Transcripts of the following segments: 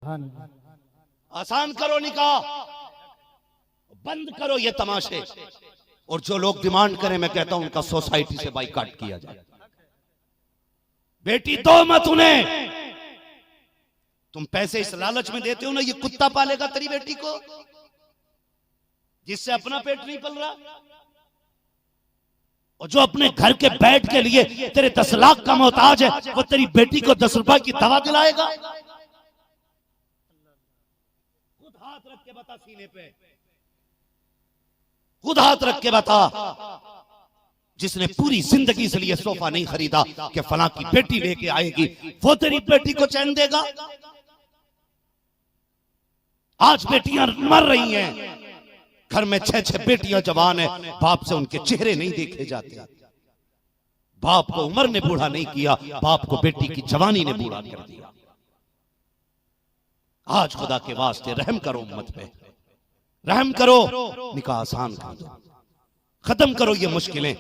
आसान करो निकाह, बंद करो ये तमाशे, और जो लोग डिमांड करें मैं कहता हूं उनका सोसाइटी से बाइकाट किया जाए। बेटी दो मत उन्हें, तुम पैसे इस लालच में देते हो ना, ये कुत्ता पालेगा तेरी बेटी को जिससे अपना पेट नहीं पल रहा, और जो अपने घर के बेड के लिए तेरे 10 लाख का मोहताज है वो तेरी बेटी को 10 रुपए की दवा दिलाएगा। खुद हाथ रख के बता सीने पे, खुद हाथ रख के बता, जिसने पूरी जिंदगी से लिए सोफा नहीं खरीदा कि फलां की बेटी लेके आएगी, वो तेरी बेटी को चैन देगा? आज बेटियां मर रही हैं, घर में 6-6 बेटियां जवान है, बाप से उनके चेहरे नहीं देखे जाते। बाप को उम्र ने बूढ़ा नहीं किया, बाप को बेटी की जवानी ने बूढ़ा कर दिया। आज खुदा के वास्ते रहम करो, उम्मत पे रहम करो, निकाह आसान कर दो, खत्म करो ये मुश्किलें,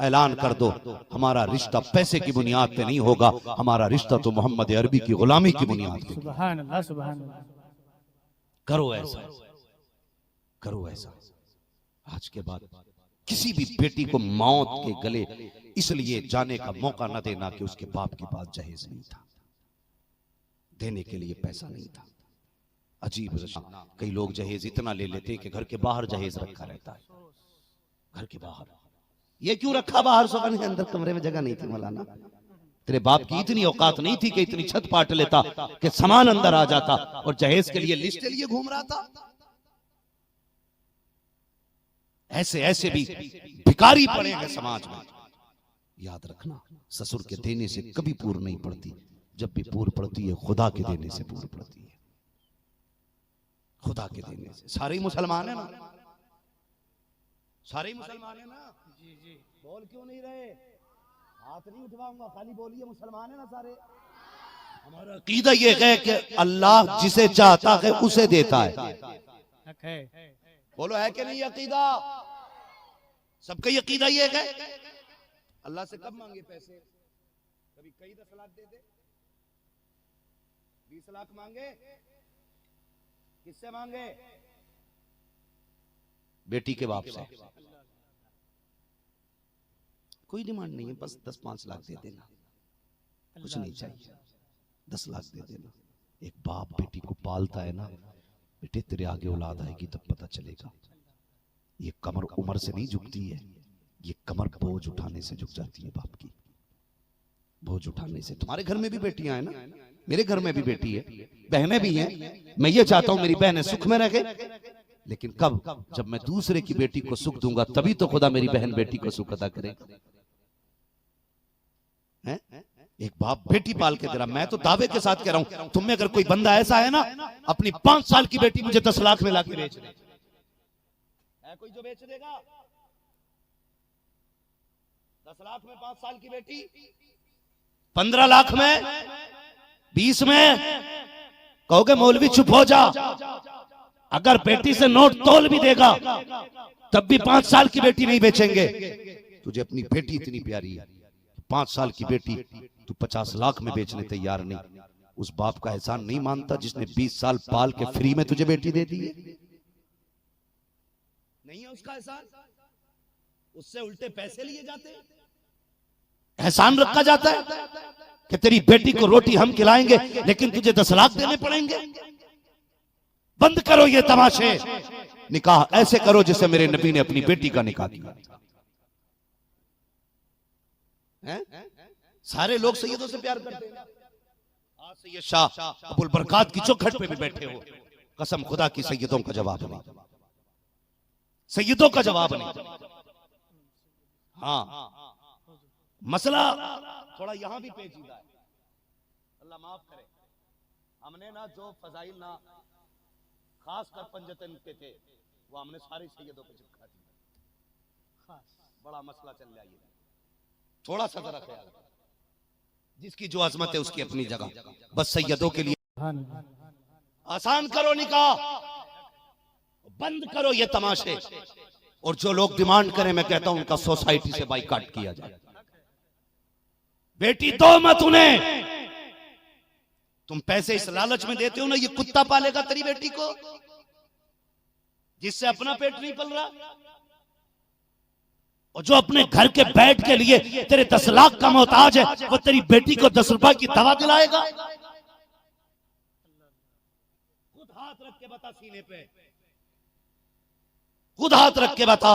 ऐलान कर दो हमारा रिश्ता पैसे की बुनियाद पे नहीं होगा, हमारा रिश्ता तो मोहम्मद अरबी की गुलामी की बुनियाद पे। सुभान अल्लाह, सुभान अल्लाह। करो ऐसा, करो ऐसा। आज के बाद किसी भी बेटी को मौत के गले इसलिए जाने का मौका न देना कि उसके बाप के पास जहेज नहीं था, देने के लिए पैसा नहीं था। अजीब रशा, कई लोग जहेज इतना ले लेते कि घर के बाहर जहेज रखा रहता है, घर के बाहर। ये क्यों रखा बाहर? सोने के अंदर कमरे में जगह नहीं थी मौलाना, तेरे बाप की इतनी औकात नहीं थी कि इतनी छत पाट लेता कि सामान अंदर आ जाता, और जहेज के लिए लिस्ट के लिए घूम रहा था। ऐसे ऐसे भी भिखारी पड़े हैं समाज में। याद रखना, ससुर के देने से कभी पूर नहीं पड़ती, जब भी पूर पड़ती है खुदा के देने से पूर पड़ती है, खुदा के देने से। सारे मुसलमान है ना, सारे मुसलमान है ना? जी जी, बोल क्यों नहीं रहे? हाथ नहीं उठवाऊंगा, खाली बोलिए मुसलमान है ना सारे। हमारा अकीदा ये है कि अल्लाह जिसे चाहता है उसे देता है। बोलो है कि नहीं अकीदा? सबका ये अकीदा ये है। अल्लाह से कब मांगे पैसे? कभी कई 10 लाख दे दे, 20 लाख मांगे, किससे मांगे? बेटी के बाप से। कोई डिमांड नहीं है, बस 10-5 लाख दे देना, कुछ नहीं चाहिए, 10 लाख दे देना। एक बाप बेटी को पालता है ना, बेटे तेरे आगे औलाद आएगी तब पता चलेगा। ये कमर उम्र से नहीं झुकती है, ये कमर बोझ उठाने से झुक जाती है। बाप की बोझ उठाने से। तुम्हारे घर में भी बेटियां हैं ना, मेरे घर में भी बेटी है, बहनें भी हैं। मैं ये चाहता हूं मेरी बहनें सुख में रहे, लेकिन कब? जब मैं दूसरे की बेटी को सुख दूंगा तभी तो खुदा मेरी बहन बेटी को सुख अदा करेगा। एक बाप बेटी पाल के दे रहा। मैं तो दावे के साथ कह रहा हूं, तुम में अगर कोई बंदा ऐसा है ना, अपनी 5 साल की बेटी मुझे 10 लाख में लाके बेच दे, है कोई जो बेच देगा? 10 लाख में 5 साल की बेटी, 15 लाख में, 20 में? कहोगे मौलवी चुप हो जा। अगर बेटी से नोट तोल भी देगा तब भी 5 साल की बेटी नहीं बेचेंगे। तुझे अपनी बेटी इतनी प्यारी है, 5 साल की बेटी तू 50 लाख में बेचने तैयार नहीं। उस बाप का एहसान नहीं मानता जिसने 20 साल पाल के फ्री में तुझे बेटी दे दी है? नहीं है उसका एहसान, उससे उल्टे पैसे लिए जाते हैं। एहसान रखा जाता है कि तेरी बेटी को रोटी हम खिलाएंगे लेकिन तुझे 10 लाख देने पड़ेंगे। बंद करो ये तमाशे, निकाह ऐसे करो जैसे मेरे नबी ने अपनी बेटी का निकाह किया। सारे लोग सैयदों से प्यार करते हैं। आज सैयद शाह अबुल बरकात की चौखट पे भी बैठे हो, कसम खुदा की सैयदों का जवाब नहीं, सैयदों का जवाब नहीं। हाँ, मसला थोड़ा यहां भी पेचीदा है, अल्लाह माफ करे। हमने ना जो फजाइल ना खास कर पंजतन पे थे वो हमने सारी सैयदों पे चिपका दिया। बड़ा मसला चल रहा है, थोड़ा सा जरा ख्याल, जिसकी जो अजमत है उसकी अपनी जगह, बस सैयदों के लिए आसान करो निकाह, बंद करो ये तमाशे, और जो लोग डिमांड करें मैं कहता हूं उनका सोसाइटी से बाइकाट किया जाए। बेटी दो मत उन्हें, तुम पैसे इस लालच में देते हो ना, ये कुत्ता पालेगा तेरी बेटी को जिससे अपना पेट नहीं पल रहा, और जो अपने घर के बेड के लिए तेरे 10 लाख का मोहताज है, वो तेरी बेटी को 10 रुपए की दवा दिलाएगा। खुद हाथ रख के बता सीने पे, खुद हाथ रख के बता,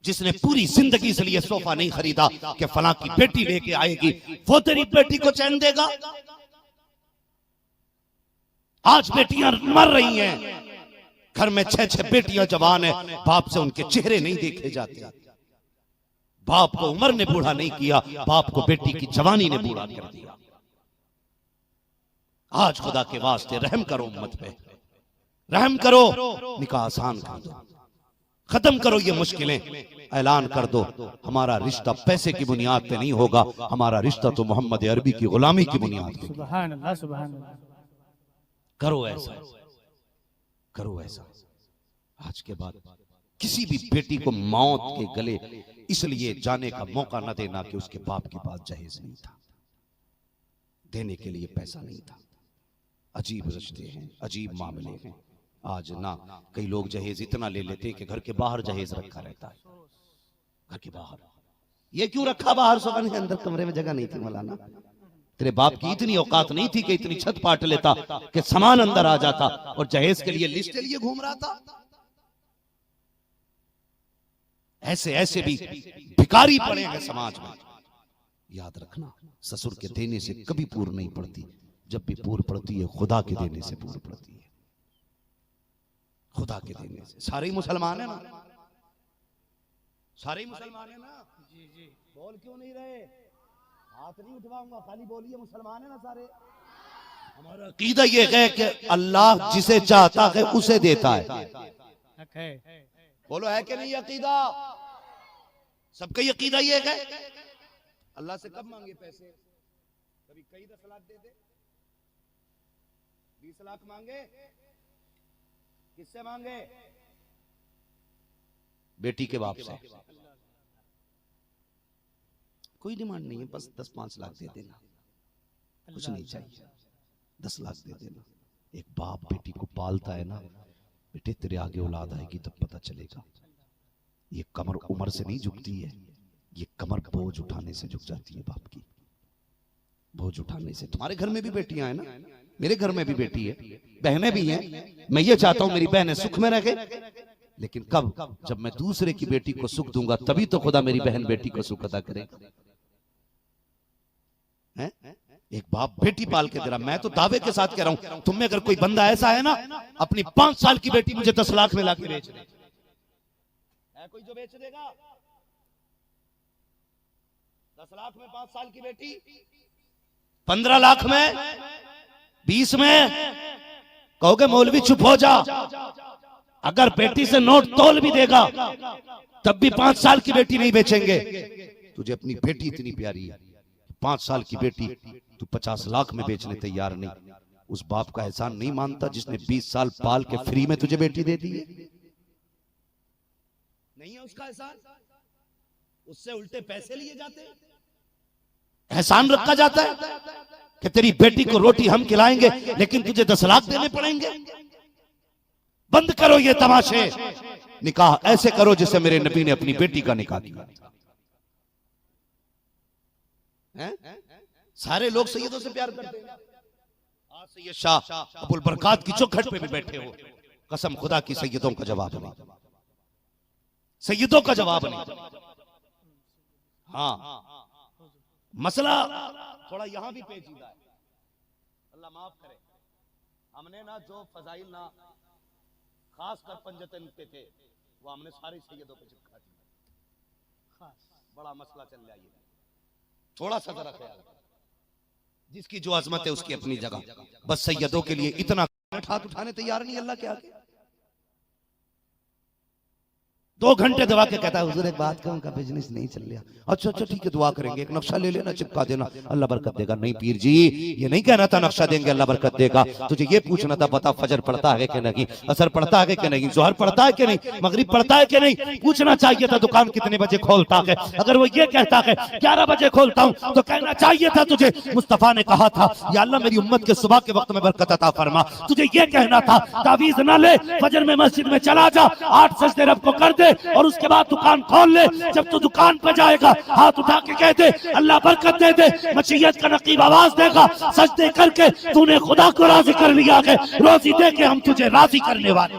जिसने पूरी जिंदगी से लिए सोफा नहीं खरीदा कि फलां की बेटी लेके आएगी, वो तेरी बेटी को चैन देगा। आज बेटियां मर रही हैं, घर में 6-6 बेटियां जवान है, बाप से उनके चेहरे नहीं देखे जाते। बाप को उम्र ने बूढ़ा नहीं किया, बाप को बेटी की जवानी ने बूढ़ा कर दिया। आज खुदा के वास्ते रहम करो, उम्मत पे रहम करो, निकाह आसान कर दो, खत्म करो ये मुश्किलें, ऐलान कर दो हमारा रिश्ता पैसे की बुनियाद पे नहीं होगा, हमारा रिश्ता तो मोहम्मद अरबी की गुलामी की बुनियाद पे। सुभान अल्लाह, सुभान अल्लाह। करो ऐसा, करो ऐसा। आज के बाद किसी भी बेटी को मौत के गले इसलिए जाने का मौका न देना कि उसके बाप के पास जहेज नहीं था, देने के लिए पैसा नहीं था। अजीब रिश्ते हैं, अजीब मामले हैं। आज ना कई लोग जहेज इतना ले लेते हैं कि घर के बाहर जहेज रखा रहता है, घर के बाहर। ये क्यों रखा बाहर? सोने के अंदर कमरे में जगह नहीं थी मौलाना। तेरे बाप की इतनी औकात नहीं थी कि इतनी छत पाट लेता कि सामान अंदर आ जाता और जहेज के लिए लिस्ट के लिए घूम रहा था। ऐसे ऐसे भी भिखारी पड़े हैं समाज में। याद रखना, ससुर के देने से कभी पूर नहीं पड़ती, जब भी पूर पड़ती है खुदा के देने से पूर पड़ती है, खुदा के देने से। सारे मुसलमान है ना, सारे मुसलमान है ना? जी जी। बोल क्यों नहीं रहे? हाथ नहीं उठवाऊंगा, खाली बोलिए मुसलमान है ना सारे। हमारा अकीदा ये है कि अल्लाह जिसे चाहता है उसे देता है। बोलो है कि नहीं अकीदा? सबका अकीदा ये है। अल्लाह से कब मांगे पैसे? कभी कई 10 लाख दे दे, 20 लाख मांगे, किससे मांगे? बेटी के बाप से। कोई डिमांड नहीं है, बस 10-5 लाख दे देना, कुछ नहीं चाहिए, 10 लाख दे देना। एक बाप बेटी को पालता है ना, बेटे तेरे आगे औलाद आएगी तब पता चलेगा। ये कमर उम्र से नहीं झुकती है, ये कमर बोझ उठाने से झुक जाती है। बाप की बोझ उठाने से। तुम्हारे घर में भी बेटियां हैं ना, मेरे घर में भी बेटी है, बहनें भी हैं। मैं ये चाहता हूं मेरी बहनें सुख में रहे, लेकिन कब? जब मैं दूसरे की बेटी को सुख दूंगा तभी तो खुदा मेरी बहन बेटी को सुख अदा करेगा। एक बाप बेटी पाल के दे रहा। मैं तो दावे के साथ कह रहा हूं, तुम में अगर कोई बंदा ऐसा है ना, अपनी 5 साल की बेटी मुझे 10 लाख में लाके बेच दे, है कोई जो बेच देगा? 10 लाख में 5 साल की बेटी, 15 लाख में, 20 में? कहोगे मौलवी चुप हो जा। अगर बेटी से नोट तोल भी देगा तब भी 5 साल की बेटी नहीं बेचेंगे। तुझे अपनी बेटी इतनी प्यारी है, 5 साल की बेटी तू 50 लाख में बेचने तैयार नहीं। उस बाप का एहसान नहीं मानता जिसने 20 साल पाल के फ्री में तुझे बेटी दे दी है? नहीं है उसका एहसान? उससे उल्टे पैसे लिए जाते हैं, एहसान रखा जाता है कि तेरी बेटी को रोटी हम खिलाएंगे लेकिन तुझे 10 लाख देने पड़ेंगे। बंद करो ये तमाशे। निकाह ऐसे करो जैसे मेरे नबी ने अपनी बेटी का निकाह किया। सारे लोग सैयदों से प्यार करते हैं। आज सैयद शाह अबुल बरकात की चौखट पे भी बैठे हो, कसम खुदा की सैयदों का जवाब नहीं, सैयदों का जवाब नहीं। हाँ, मसला थोड़ा यहां भी पेचीदा है, अल्लाह माफ करे। हमने ना जो फजाइल ना खास कर पंजतन पे थे, वो हमने सारे सैयदों पे चिपका दिया। बड़ा मसला चल रहा है, थोड़ा सा जरा ख्याल। जिसकी जो अजमत है उसकी अपनी जगह, बस सैयदों के लिए इतना हाथ उठाने तैयार नहीं अल्लाह के आगे। 2 घंटे दवा के कहता है हुजूर एक बात कहूं, का बिजनेस नहीं चल रहा। अच्छा अच्छा ठीक है, दुआ करेंगे, एक नक्शा ले लेना, चिपका देना, अल्लाह बरकत देगा। नहीं पीर जी, ये नहीं कहना था नक्शा देंगे अल्लाह बरकत देगा, तुझे ये पूछना था बता फजर पढ़ता है कि नहीं, असर पढ़ता है कि नहीं, जोहर पढ़ता है कि नहीं, मगरिब पढ़ता है कि नहीं। पूछना चाहिए था दुकान कितने बजे खोलता है। अगर वो ये कहता है 11 बजे खोलता हूं तो कहना चाहिए था तुझे मुस्तफा ने कहा था या अल्लाह मेरी उम्मत के सुबह के वक्त में बरकत अता फरमा। तुझे ये कहना था तावीज ना ले, फजर में मस्जिद में चला जा, 8 सजदे रब को कर दे और उसके बाद दुकान खोल ले। जब तू दुकान पर जाएगा हाथ उठा के कह दे अल्लाह बरकत दे दे, मशीयत का नकीब आवाज देगा, सजदे करके तूने खुदा को राजी कर लिया है, रोजी दे के हम तुझे राजी करने वाले।